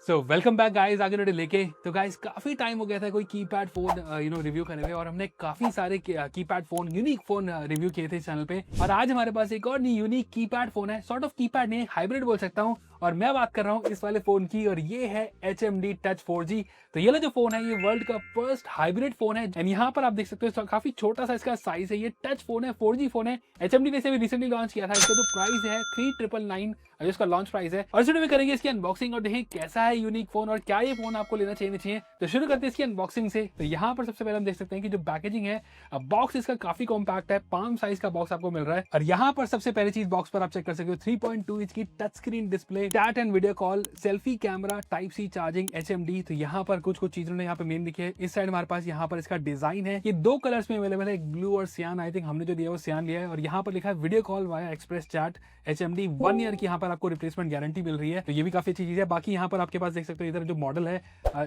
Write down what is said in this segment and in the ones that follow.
So welcome back guys, आगे ready लेके। तो गाइस काफी टाइम हो गया था कोई कीपैड फोन रिव्यू करे हुए, और हमने काफी सारे keypad phone, unique phone review किए थे इस चैनल पे। और आज हमारे पास एक और न्यू यूनिक कीपैड फोन है, सॉर्ट ऑफ कीपैड नहीं, हाइब्रिड बोल सकता हूँ। और मैं बात कर रहा हूँ इस वाले फोन की, और ये है HMD Touch 4G। तो ये वाला जो फोन है ये वर्ल्ड का फर्स्ट हाइब्रिड फोन है। एंड यहाँ पर आप देख सकते हो काफी छोटा सा इसका साइज है। ये टच फोन है, 4G फोन है। HMD ने इसे भी रिसेंटली लॉन्च किया था। इसका जो प्राइस है 3999, जो इसका लॉन्च प्राइस है। और इस वीडियो में करेंगे इसकी अनबॉक्सिंग और देखेंगे कैसा है यूनिक फोन और क्या ये फोन आपको लेना चाहिए। तो शुरू करते हैं इसकी अनबॉक्सिंग से। तो यहाँ पर सबसे पहले हम देख सकते हैं कि जो पैकेजिंग है, बॉक्स इसका काफी कॉम्पैक्ट है, पाम साइज का बॉक्स आपको मिल रहा है। और यहाँ पर सबसे पहली चीज बॉक्स पर आप चेक कर सकते हो 3.2 इंच की touch screen display, chat and video call, selfie camera, type C charging, HMD। तो यहाँ पर कुछ चीजों ने यहाँ पे मेन लिखी है। इस साइड हमारे पास यहाँ पर इसका डिजाइन है, ये दो कलर्स में अवेलेबल है, एक ब्लू और सियान। आई थिंक हमने जो दिया वो सियान लिया है। और यहाँ पर लिखा है video call via express chat, HMD 1 year की यहाँ पर आपको रिप्लेसमेंट गारंटी मिल रही है। तो ये भी काफी अच्छी चीज है। बाकी यहाँ पर आपके पास देख सकते हो इधर जो मॉडल है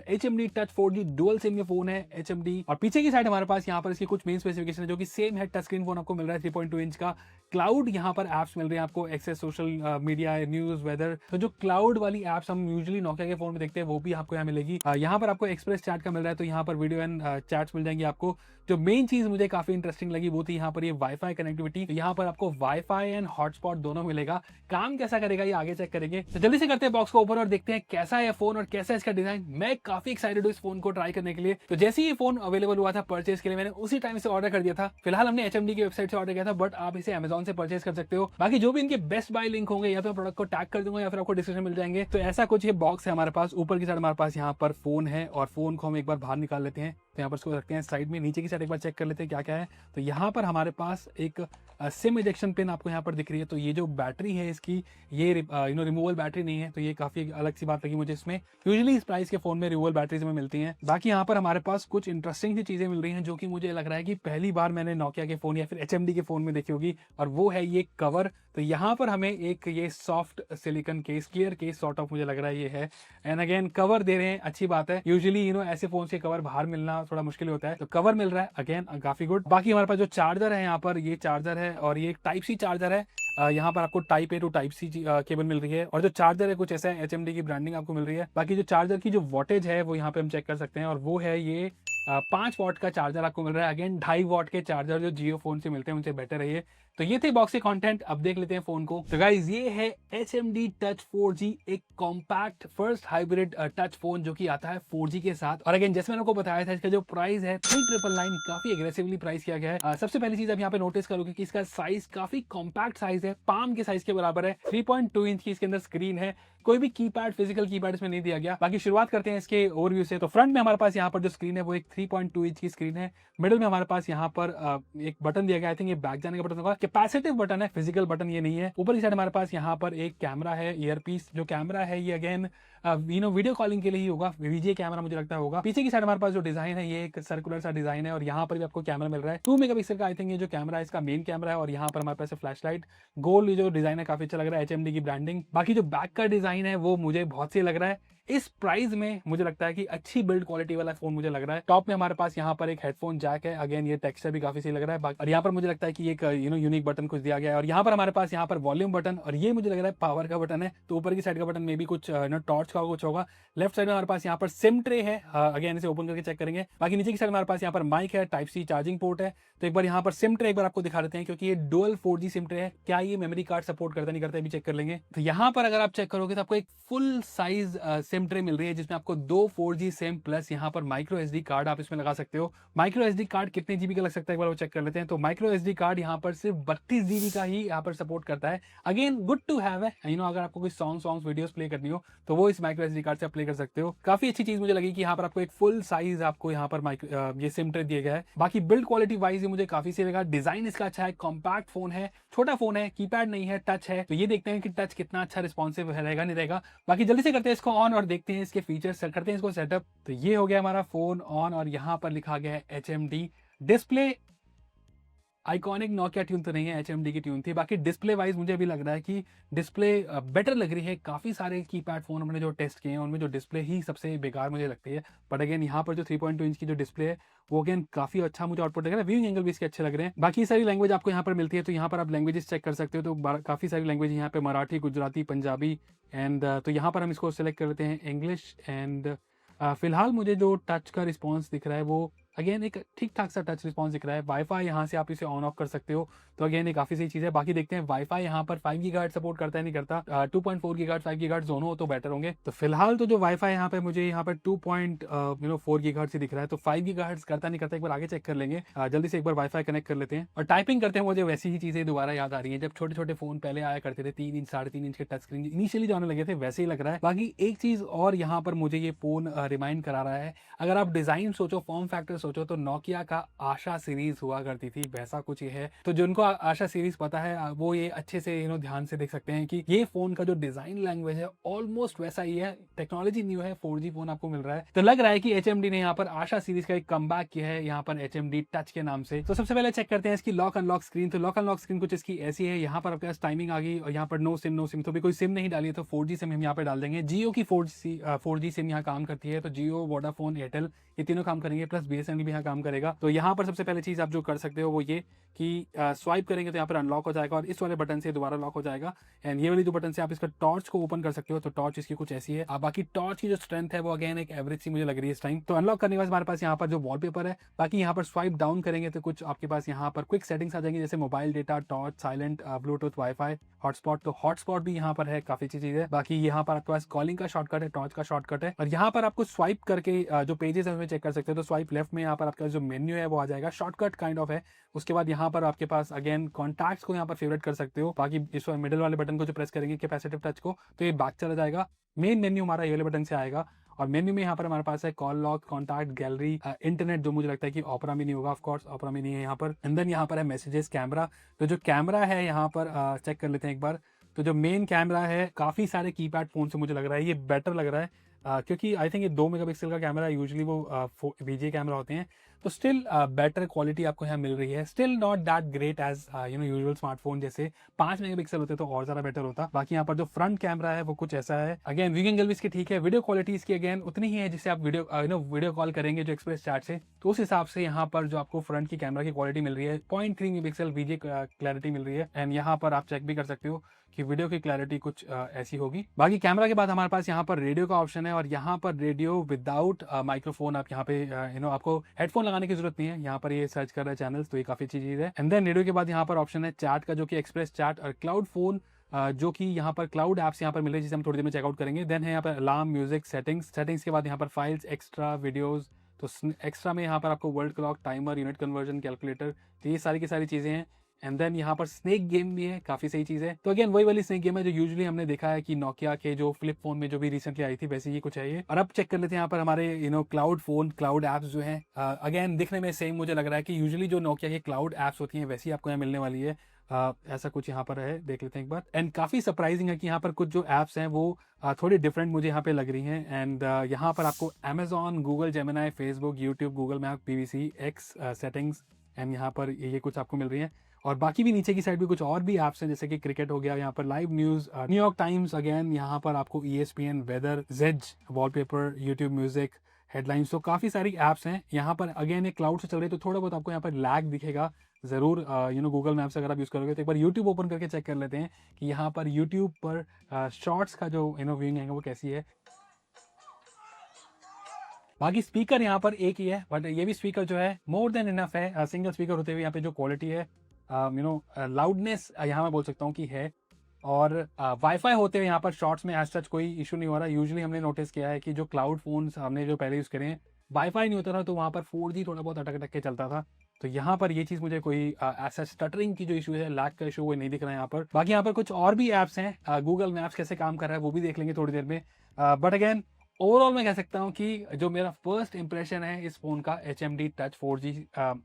HMD Touch 4G dual SIM ये फोन है HMD। और पीछे की साइड हमारे पास यहाँ पर इसकी कुछ मेन स्पेसिफिकेशन है जो कि सेम है। टच स्क्रीन फोन आपको मिल रहा है 3.2 इंच का। क्लाउड यहाँ पर एप्स मिल रहे हैं आपको, access social media, news, weather. तो जो क्लाउड वाली एप्स हम यूजुअली नोकिया के फोन में देखते हैं वो भी आपको यहाँ मिलेगी। यहाँ पर आपको एक्सप्रेस चैट का मिल रहा है, तो यहाँ पर वीडियो एंड चैट्स मिल जाएंगे आपको। जो मेन चीज मुझे काफी इंटरेस्टिंग लगी वो थी यहाँ पर ये वाईफाई कनेक्टिविटी। तो यहाँ पर आपको वाईफाई एंड हॉटस्पॉट दोनों मिलेगा। काम कैसा करेगा ये आगे चेक करेंगे। तो जल्दी से करते हैं बॉक्स को ओपन और देखते हैं कैसा है फोन और कैसा है इसका डिजाइन। मैं काफी एक्साइटेड हूँ इस फोन को ट्राई करने के लिए। तो जैसे ही ये फोन अवेलेबल हुआ था परचेज के लिए, मैंने उसी टाइम से ऑर्डर कर दिया था। फिलहाल हमने HMD की वेबसाइट से ऑर्डर किया था, बट आप इसे Amazon से परचेज कर सकते हो। बाकी जो भी इनके बेस्ट बाय लिंक होंगे या तो प्रोडक्ट को टैग कर दूंगा या फिर आपको डिस्क्रिप्शन मिल जाएंगे। तो ऐसा कुछ ये बॉक्स है हमारे पास। ऊपर की साइड हमारे पास यहाँ पर फोन है, और फोन को हम एक बार बाहर निकाल लेते हैं। तो यहाँ पर इसको रखते हैं साइड में। नीचे की साइड एक बार चेक कर लेते हैं क्या क्या है। तो यहाँ पर हमारे पास एक सिम इजेक्शन पिन आपको यहाँ पर दिख रही है। तो ये जो बैटरी है इसकी, ये रिमूवल बैटरी नहीं है, तो ये काफी अलग सी बात लगी मुझे इसमें। यूजुअली इस प्राइस के फोन में रिमूवल बैटरीज में मिलती हैं। बाकी यहाँ पर हमारे पास कुछ इंटरेस्टिंग सी चीजें मिल रही हैं जो कि मुझे लग रहा है कि पहली बार मैंने नोकिया के फोन या फिर HMD के फोन में देखी होगी, और वो है ये कवर। तो यहाँ पर हमें एक ये soft silicon case, clear case sort of मुझे लग रहा है ये है। एंड अगेन कवर दे रहे हैं, अच्छी बात है। यूजुअली ऐसे फोन से कवर बाहर मिलना थोड़ा मुश्किल होता है, तो कवर मिल रहा है, अगेन काफी गुड। बाकी हमारे पास जो चार्जर है यहाँ पर, ये चार्जर है और ये टाइप सी चार्जर है। यहाँ पर आपको type A to type C cable मिल रही है। और जो चार्जर है कुछ ऐसा है, HMD की ब्रांडिंग आपको मिल रही है। बाकी जो चार्जर की जो वोटेज है वो यहाँ पे हम चेक कर सकते हैं, और वो है ये 5 वॉट का चार्जर आपको मिल रहा है। अगेन 2.5 वॉट के चार्जर जो जियो फोन से मिलते हैं उनसे बेटर है ये। तो ये थे बॉक्स के कंटेंट। अब देख लेते हैं फोन को। तो गाइज ये है HMD Touch 4G, एक compact first hybrid touch phone जो कि आता है 4G के साथ। और अगेन जैसे मैंने आपको बताया था, इसका जो प्राइस है 3999, काफी एग्रेसिवली प्राइस किया गया है। सबसे पहली चीज आप यहाँ पे नोटिस करोगे कि इसका साइज काफी कॉम्पैक्ट साइज है, पाम के साइज के बराबर है। 3.2 इंच की इसके अंदर स्क्रीन है, कोई भी कीपैड, फिजिकल कीपैड इसमें नहीं दिया गया। बाकी शुरुआत करते हैं इसके ओवरव्यू से। तो फ्रंट में हमारे पास यहाँ पर जो स्क्रीन है वो एक 3.2 इंच की स्क्रीन है। मिडिल में हमारे पास यहाँ पर एक बटन दिया गया, आई थिंक ये बैक जाने का बटन होगा, कैपेसिटिव बटन है, फिजिकल बटन ये नहीं है। ऊपर की साइड हमारे पास यहाँ पर एक कैमरा है, ईयरपीस। जो कैमरा है ये अगेन वीडियो कॉलिंग के लिए ही होगा, VGA कैमरा मुझे लगता होगा। पीछे की साइड हमारे पास जो डिजाइन है ये एक सर्कुलर सा डिजाइन है, और यहाँ पर भी आपको कैमरा मिल रहा है 2 मेगापिक्सल का। आई थिंक ये जो कैमरा है इसका मेन कैमरा है। और यहाँ पर हमारे पास फ्लैश लाइट, गोल जो डिजाइन है काफी अच्छा लग रहा है, HMD की ब्रांडिंग। बाकी जो बैक का डिजाइन है वो मुझे बहुत सही लग रहा है। इस प्राइस में मुझे लगता है कि अच्छी बिल्ड क्वालिटी वाला फोन मुझे लग रहा है। टॉप में हमारे पास यहाँ पर एक हेडफोन जैक है, अगेन ये टेक्सचर भी काफी सही लग रहा है। और यहाँ पर मुझे लगता है कि एक यूनिक बटन कुछ दिया गया है। और यहाँ पर हमारे पास यहाँ पर वॉल्यूम बटन, और ये मुझे लग रहा है पावर का बटन है। तो ऊपर की साइड का बटन में भी कुछ टॉर्च का कुछ होगा। लेफ्ट साइड में हमारे पास यहाँ पर सिम ट्रे है, अगेन इसे ओपन करके चेक करेंगे। बाकी नीचे की साइड हमारे पास यहाँ पर माइक है, टाइप C चार्जिंग पोर्ट है। तो एक बार यहाँ पर सिम ट्रे एक बार आपको दिखा देते हैं, क्योंकि ये डुअल 4G सिम ट्रे है। क्या ये मेमोरी कार्ड सपोर्ट करता नहीं करता भी चेक कर लेंगे। तो यहाँ पर अगर आप चेक करोगे तो आपको एक फुल साइज सिम ट्रे मिल रही है, जिसमें आपको 2 4G सिम प्लस यहाँ पर माइक्रो SD कार्ड आप इसमें लगा सकते हो। माइक्रो SD कार्ड कितने GB का लग सकता है एक बार वो चेक कर लेते हैं। तो माइक्रो SD कार्ड यहाँ पर सिर्फ 32 GB का ही यहाँ पर सपोर्ट करता है। अगेन गुड टू हैव है, अगर आपको कोई सॉन्ग्स वीडियोस प्ले करनी हो तो वो इस माइक्रो SD कार्ड से आप प्ले कर सकते हो। काफी अच्छी चीज मुझे लगी कि यहाँ पर आपको एक फुल साइज आपको यहाँ पर ये सिम ट्रे दिया गया है। बाकी बिल्ड क्वालिटी वाइज मुझे काफी सही लगा। डिजाइन इसका अच्छा है, कॉम्पैक्ट फोन है, छोटा फोन है, कीपैड नहीं है, टच है। तो ये देखते हैं कि टच कितना अच्छा रिस्पॉन्सिव रहेगा नहीं रहेगा। बाकी जल्दी से करते हैं इसको ऑन और देखते हैं इसके फीचर्स, करते हैं इसको सेटअप। तो ये हो गया हमारा फोन ऑन, और यहाँ पर लिखा गया है HMD। Display iconic Nokia tune तो नहीं है, HMD की ट्यून थी। बाकी डिस्प्ले वाइज मुझे अभी लग रहा है कि डिस्प्ले बेटर लग रही है। काफ़ी सारे कीपैड फ़ोन हमने जो टेस्ट किए हैं उनमें जो डिस्प्ले ही सबसे बेकार मुझे लगती है। बट अगेन यहाँ पर जो 3.2 इंच की जो डिस्प्ले है वो अगेन काफ़ी अच्छा मुझे आउटपुट लग रहा है। व्यूइंग एंगल भी इसके अच्छे लग रहे हैं। बाकी सारी लैंग्वेज आपको यहाँ पर मिलती है, तो यहाँ पर आप लैंग्वेजेस चेक कर सकते हो। तो काफ़ी सारी लैंग्वेज यहाँ पे मराठी, गुजराती, पंजाबी एंड तो यहाँ पर हम इसको सेलेक्ट कर लेते हैं इंग्लिश एंड फिलहाल मुझे जो टच का रिस्पॉन्स दिख रहा है वो अगेन एक ठीक ठाक सा टच रिस्पॉन्स दिख रहा है। वाईफाई यहाँ से आप इसे ऑन ऑफ कर सकते हो, तो अगेन ये काफ़ी सही चीज़ है। बाकी देखते हैं वाईफाई यहाँ पर 5 गीगाहर्ट्ज़ सपोर्ट करता है नहीं करता। 2.4 गीगाहर्ट्ज़ 5 गीगाहर्ट्ज़ दोनों हो तो बेटर होंगे। तो फिलहाल तो जो वाईफाई यहाँ पे मुझे यहाँ पर 2.4 गीगाहर्ट्ज़ ही दिख रहा है, तो 5 गीगाहर्ट्ज़ करता नहीं करता एक बार आगे चेक कर लेंगे। जल्दी से एक बार वाईफाई कनेक्ट कर लेते हैं और टाइपिंग करते हैं। मुझे वैसी ही चीज़ें दोबारा याद आ रही हैं जब छोटे छोटे फोन पहले आया करते थे, 3 इंच 3.5 इंच के टच स्क्रीन इनिशियली जो आने लगे थे, वैसे ही लग रहा है। बाकी एक चीज़ और यहाँ पर मुझे ये फोन रिमाइंड करा रहा है, अगर आप डिज़ाइन सोचो, फॉर्म फैक्टर सोचो, तो नोकिया का आशा सीरीज हुआ करती थी, वैसा कुछ ये है। तो जिनको आशा सीरीज पता है वो ये अच्छे से ध्यान से देख सकते हैं कि ये फोन का जो डिजाइन लैंग्वेज है ऑलमोस्ट वैसा ही है। टेक्नोलॉजी न्यू है, 4G फोन आपको मिल रहा है, तो लग रहा है कि HMD ने यहाँ पर आशा सीरीज का एक कमबैक किया है यहाँ पर HMD टच के नाम से। तो सबसे पहले चेक करते हैं इसकी लॉक अनलॉक स्क्रीन। तो लॉक अनलॉक स्क्रीन कुछ इसकी ऐसी है। यहाँ पर आपके पास टाइमिंग आ गई और यहाँ पर नो सिम तो भी कोई सिम नहीं डाली है, तो 4G सिम हम यहाँ पे डाल देंगे। जियो की 4G सिम यहाँ काम करती है, तो जियो, वोडाफोन, एयरटेल ये तीनों काम करेंगे, प्लस BSNL भी यहाँ काम करेगा। तो यहाँ पर सबसे पहले चीज़ आप जो कर सकते हो वो ये कि स्वाइप करेंगे तो यहाँ पर अनलॉक हो जाएगा और इस वाले बटन से दोबारा लॉक हो जाएगा। एंड ये वाली जो बटन से आप इसका टॉर्च को ओपन कर सकते हो, तो टॉर्च इसकी कुछ ऐसी है। बाकी टॉर्च की जो स्ट्रेंथ है वो अगेन एक एवरेज सी मुझे लग रही है इस टाइम। तो अनलॉक करने के बाद हमारे पास यहाँ पर जो वॉलपेपर है, बाकी यहाँ पर स्वाइप डाउन करेंगे तो कुछ आपके पास यहाँ पर क्विक सेटिंग्स आ जाएंगी, जैसे mobile data, torch, silent, Bluetooth, wifi, hotspot. तो हॉटस्पॉट भी यहाँ पर है, काफी अच्छी चीज है। बाकी यहाँ पर आपके पास कॉलिंग का शॉर्टकट है, टॉर्च का शॉर्टकट है। और यहाँ पर आपको स्वाइप करके जो पेजेस है उसमें चेक कर सकते हो। तो स्वाइप लेफ्ट में यहाँ पर आपका जो मेन्यू है वो आ जाएगा, शॉर्टकट काइंड ऑफ है। उसके बाद यहाँ पर आपके पास अगेन कॉन्टैक्ट्स को यहाँ पर फेवरेट कर सकते हो। बाकी इस मिडिल वाले बटन को जो प्रेस करेंगे कैपेसिटिव टच को, तो ये बैक चला जाएगा। मेन मेन्यू हमारा ये वाले बटन से आएगा और मेन्यू में यहाँ पर हमारे पास है call log, contact, gallery, internet, जो मुझे लगता है कि ऑपरा में नहीं होगा, ऑफ कोर्स ऑपरा में नहीं है यहाँ पर। एंड देन यहाँ पर है मैसेजेस, कैमरा। तो जो कैमरा है यहाँ पर चेक कर लेते हैं एक बार। तो जो मेन कैमरा है काफ़ी सारे कीपैड फोन से मुझे लग रहा है ये बेटर लग रहा है, क्योंकि आई थिंक ये 2 मेगापिक्सल का कैमरा, यूजुअली वो VGA कैमरा होते हैं। तो स्टिल बेटर क्वालिटी आपको यहाँ मिल रही है। Still not that great as usual smartphone, जैसे 5 मेगापिक्सल होते तो और ज़्यादा बेटर होता। बाकी यहाँ पर जो फ्रंट कैमरा है वो कुछ ऐसा है। अगेन व्यूइंग एंगल भी इसकी ठीक है। वीडियो क्वालिटी इसकी अगेन उतनी ही है जिससे आप वीडियो कॉल करेंगे जो एक्सप्रेस चैट से, तो उस हिसाब से यहाँ पर जो आपको फ्रंट की कैमरा की क्वालिटी मिल रही है 0.3 मेगापिक्सल VGA क्लैरिटी मिल रही है। एंड यहाँ पर आप चेक भी कर सकते हो कि वीडियो की क्लैरिटी कुछ ऐसी होगी। बाकी कैमरा के बाद हमारे पास यहाँ पर रेडियो का ऑप्शन है और यहाँ पर रेडियो विदाउट माइक्रोफोन। आप यहाँ पे आपको हेडफोन लगाने की जरूरत नहीं है, यहाँ पर ये सर्च कर रहा है चैनल्स, तो ये काफी अच्छी चीज है। एंड देन रेडियो के बाद यहाँ पर ऑप्शन है चैट का, जो कि एक्सप्रेस चैट और क्लाउड फोन, जो कि यहाँ पर क्लाउड एप्स यहाँ पर मिले, जिसे हम थोड़ी देर में चेकआउट करेंगे। देन है यहाँ पर अलार्म, म्यूजिक, सेटिंग्स के बाद यहाँ पर फाइल्स, एक्स्ट्रा, वीडियोज। तो एक्स्ट्रा में यहाँ पर आपको world clock, timer, unit conversion, calculator, तो ये सारी की सारी चीजें हैं। एंड देन यहाँ पर स्नेक गेम भी है, काफी सही चीज है। तो अगेन वही वाली स्नेक गेम है जो यूजुअली हमने देखा है कि नोकिया के जो फ्लिप फोन में जो भी रिसेंटली आई थी, वैसे ही कुछ है ये। और अब चेक कर लेते हैं यहाँ पर हमारे क्लाउड फोन, क्लाउड एप्स जो हैं, अगेन दिखने में सेम मुझे लग रहा है कि यूजुअली जो नोकिया की क्लाउड एप्स होती हैं वैसी आपको यहाँ मिलने वाली है। ऐसा कुछ यहाँ पर है, देख लेते हैं एक बार। एंड काफी सरप्राइजिंग है कि यहाँ पर कुछ जो एप्स हैं वो थोड़ी डिफरेंट मुझे यहाँ पे लग रही हैं। एंड यहाँ पर आपको Amazon, Google Gemini, Facebook, YouTube, Google map, PVC, X settings, and यहाँ पर ये कुछ आपको मिल रही है। और बाकी भी नीचे की साइड भी कुछ और भी ऐप्स हैं, जैसे कि क्रिकेट हो गया, यहाँ पर live news, New York Times, again यहाँ पर आपको ESPN, वेदर, जेज, वॉलपेपर, यूट्यूब म्यूजिक, हेडलाइंस। तो काफ़ी सारी ऐप्स हैं यहाँ पर। अगेन एक क्लाउड से चल रही है तो थोड़ा बहुत आपको यहाँ पर लैग दिखेगा ज़रूर। गूगल मैप्स अगर आप यूज़ करोगे तो एक बार यूट्यूब ओपन करके चेक कर लेते हैं कि यहाँ पर यूट्यूब पर शॉर्ट्स का जो व्यूइंग है वो कैसी है। बाकी स्पीकर यहाँ पर एक ही है, बट ये भी स्पीकर जो है मोर देन इनफ है। सिंगल स्पीकर होते हुए यहाँ पे जो क्वालिटी है, लाउडनेस यहाँ मैं बोल सकता हूँ कि है। और वाईफाई होते हुए यहाँ पर शॉर्ट्स में एज सच कोई इशू नहीं हो रहा। यूजुअली हमने नोटिस किया है कि जो क्लाउड फोन्स हमने जो पहले यूज़ करे हैं, वाईफाई नहीं होता था तो वहाँ पर 4G थोड़ा बहुत अटक अटक के चलता था। तो यहाँ पर ये चीज़ मुझे कोई ऐसा स्टटरिंग की जो इशू है, लैग का इशू, वो नहीं दिख रहा है यहाँ पर। बाकी यहाँ पर कुछ और भी ऐप्स हैं, गूगल मैप्स कैसे काम कर रहा है वो भी देख लेंगे थोड़ी देर में। बट अगेन ओवरऑल मैं कह सकता हूँ कि जो मेरा फर्स्ट इंप्रेशन है इस फोन का, HMD टच 4G,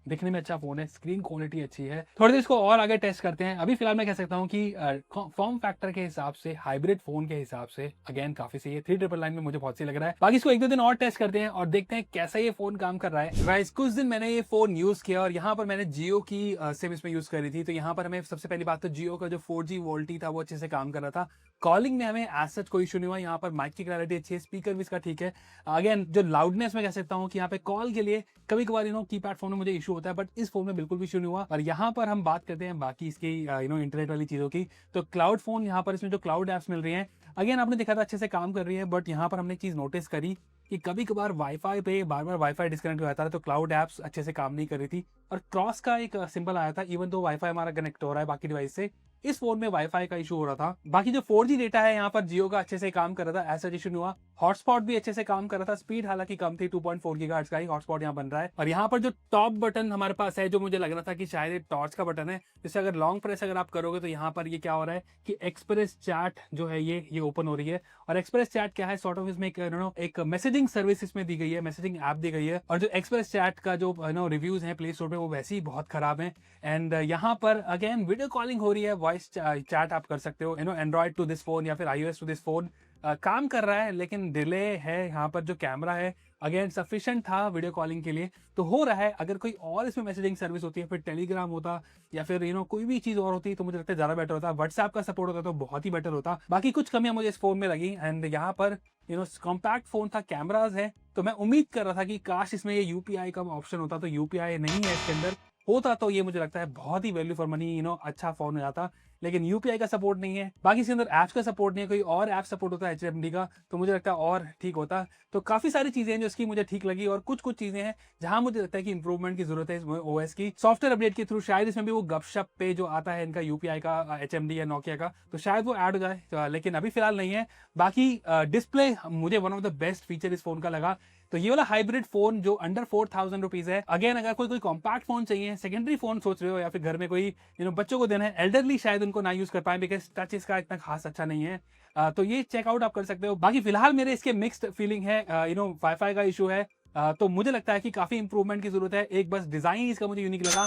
दिखने में अच्छा फोन है, स्क्रीन क्वालिटी अच्छी है। थोड़ी देर इसको और आगे टेस्ट करते हैं। अभी फिलहाल मैं कह सकता हूँ कि फॉर्म फैक्टर के हिसाब से, हाइब्रिड फोन के हिसाब से अगेन काफी सही है। 3999 में मुझे बहुत सही लग रहा है। बाकी इसको 1-2 दिन और टेस्ट करते हैं और देखते हैं कैसा ये फोन काम कर रहा है। गाइस कुछ दिन मैंने ये फोन यूज किया और यहाँ पर मैंने जियो की सिम इसमें यूज करी थी। तो यहाँ पर हमें सबसे पहली बात तो जियो का जो 4G वोल्टी था वो अच्छे से काम कर रहा था। कॉलिंग में हमें एज सच कोई इशू नहीं हुआ। यहाँ पर माइक की क्लैरिटी अच्छी है, स्पीकर भी इसका ठीक है। अगेन जो लाउडनेस में कह सकता हूँ कि यहाँ पे कॉल के लिए कभी कभार कीपैड फोन में मुझे इशू होता है, बट इस फोन में बिल्कुल भी इशू नहीं हुआ। और यहाँ पर हम बात करते हैं बाकी इसकी इंटरनेट वाली चीजों की। तो क्लाउड फोन, यहाँ पर इसमें जो क्लाउड एप्स मिल रही हैं, अगेन आपने देखा था अच्छे से काम कर रही है। बट यहाँ पर हमने एक चीज नोटिस करी कि कभी कभार वाईफाई पे बार बार वाईफाई डिस्कनेक्ट हो जाता है, तो क्लाउड एप्स अच्छे से काम नहीं कर रही थी और क्रॉस का एक सिंबल आया था। इवन तो वाईफाई हमारा कनेक्ट हो रहा है बाकी डिवाइस से, इस फोन में वाईफाई का इशू हो रहा था। बाकी जो 4G डेटा है यहाँ पर जियो का अच्छे से काम कर रहा था, ऐसा इशू नहीं हुआ। हॉटस्पॉट भी अच्छे से काम कर रहा था। स्पीड हालांकि कम थी, 2.4 गीगाहर्ट्ज का ही हॉटस्पॉट यहाँ बन रहा है। और यहाँ पर जो टॉप बटन हमारे पास है, जो मुझे लग रहा था कि शायद ये टॉर्च का बटन है, जिससे अगर लॉन्ग प्रेस अगर आप करोगे तो यहाँ पर ये क्या हो रहा है कि एक्सप्रेस चैट जो है ये ओपन हो रही है। और एक्सप्रेस चैट क्या है, सॉर्ट ऑफ इसमें एक मैसेजिंग सर्विस इसमें दी गई है, मैसेजिंग ऐप दी गई है। और जो एक्सप्रेस चैट का जो रिव्यूज है प्ले स्टोर पे, वो वैसे ही बहुत खराब है। एंड यहाँ पर अगेन वीडियो कॉलिंग हो रही है, वॉइस चैट आप कर सकते हो, एंड्रॉइड टू दिस फोन या फिर iOS टू दिस फोन, काम कर रहा है। लेकिन डिले है। यहाँ पर जो कैमरा है अगेन सफिशिएंट था वीडियो कॉलिंग के लिए, तो हो रहा है। अगर कोई और इसमें मैसेजिंग सर्विस होती है, फिर टेलीग्राम होता या फिर कोई भी चीज और होती, तो मुझे लगता है ज्यादा बेटर होता। व्हाट्सएप का सपोर्ट होता तो बहुत ही बेटर होता। बाकी कुछ कमियां मुझे इस फोन में लगी। एंड यहाँ पर कॉम्पैक्ट फोन था, कैमराज है, तो मैं उम्मीद कर रहा था कि काश इसमें ये यूपीआई का ऑप्शन होता। तो यूपीआई नहीं है इसके अंदर, होता तो ये मुझे लगता है बहुत ही वैल्यू फॉर मनी अच्छा फोन हो जाता। लेकिन यूपीआई का सपोर्ट नहीं है। बाकी इसके अंदर ऐप्स का सपोर्ट नहीं है, कोई और ऐप सपोर्ट होता है HMD का, तो मुझे लगता है और ठीक होता। तो काफी सारी चीजें हैं जो इसकी मुझे ठीक लगी, और कुछ कुछ चीजें हैं जहां मुझे लगता है कि इंप्रूवमेंट की जरूरत है इसमें OS की। सॉफ्टवेयर अपडेट के थ्रू शायद इसमें भी वो गपशप पे जो आता है इनका यूपीआई का, HMD या नोकिया का, तो शायद वो ऐड हो जाए। तो लेकिन अभी फिलहाल नहीं है। बाकी डिस्प्ले मुझे one of the best feature इस फोन का लगा। तो ये वाला हाइब्रिड फोन जो अंडर 4000 रुपीज है, अगेन अगर कोई कॉम्पैक्ट फोन चाहिए, सेकेंडरी फोन सोच रहे हो, या फिर घर में कोई बच्चों को देना है, एल्डरली शायद उनको ना यूज कर पाए, बिकॉज टच इसका इतना खास अच्छा नहीं है, तो ये चेकआउट आप कर सकते हो। बाकी फिलहाल मेरे इसके मिक्स्ड फीलिंग है। वाईफाई का इशू है, तो मुझे लगता है कि काफी इंप्रूवमेंट की जरूरत है। एक बस डिजाइन इसका मुझे यूनिक लगा।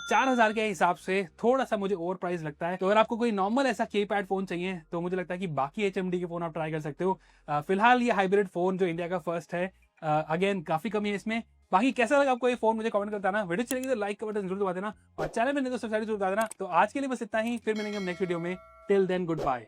4000 के हिसाब से थोड़ा सा मुझे ओवर प्राइस लगता है। तो अगर आपको कोई नॉर्मल ऐसा कीपैड फोन चाहिए, तो मुझे लगता है कि बाकी HMD के फोन आप ट्राई कर सकते हो। फिलहाल ये हाइब्रिड फोन जो इंडिया का फर्स्ट है, अगेन काफी कमी है इसमें। बाकी कैसा लगा आपको ये फोन, मुझे कमेंट करता ना। वीडियो चलेगी तो लाइक का बटन जरूर दबा देना, और चैनल में नहीं तो सब्सक्राइब जरूर दबा देना। तो आज के लिए बस इतना ही, फिर मिलेंगे हम नेक्स्ट वीडियो में। Till then good bye.